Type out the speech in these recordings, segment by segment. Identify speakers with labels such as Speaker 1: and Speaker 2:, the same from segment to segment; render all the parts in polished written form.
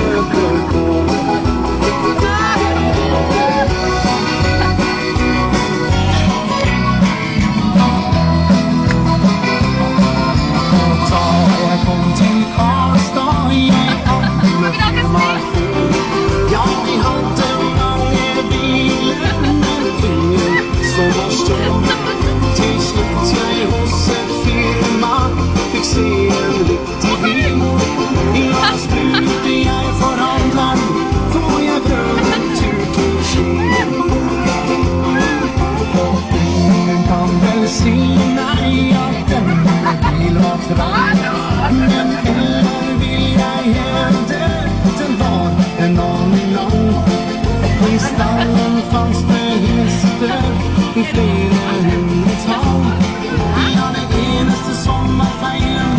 Speaker 1: försöker gå. Jag kom till Karlstad, jag filmar fel. Ja, vi hade många bilen, men ingen som var stor. Till slut jag hos ett firma fick se en riktig bil. I hans brud jag förhandlar, får jag grönt ut till Kil. Ingen kan väl sina att denna bil var trång. Men heller vill jag hellre, den var en aning lång. I stallen fanns det hästar i flera hundratal. Ja, det enaste sommarfärgen,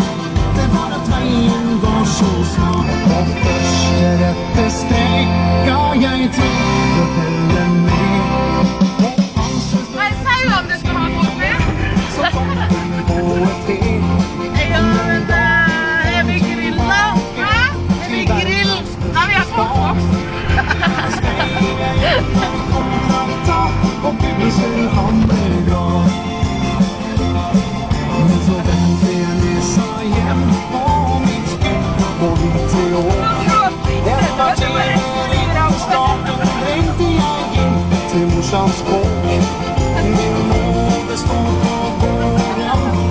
Speaker 1: det var att vägen var så smal. Och först efter sträcka jag till och höll med.
Speaker 2: Vad säger du om det ska ha gått med?
Speaker 1: Så kom den på ett fel.
Speaker 2: Är vi grilla? Är vi grill? Ja, vi har fått
Speaker 1: och bussen han blev glad. Men så väntade jag läsa igen på mitt spel på Vitteå. Efter tiden på starten tänkte jag in till morsans kåk. Min mor bestod på gården.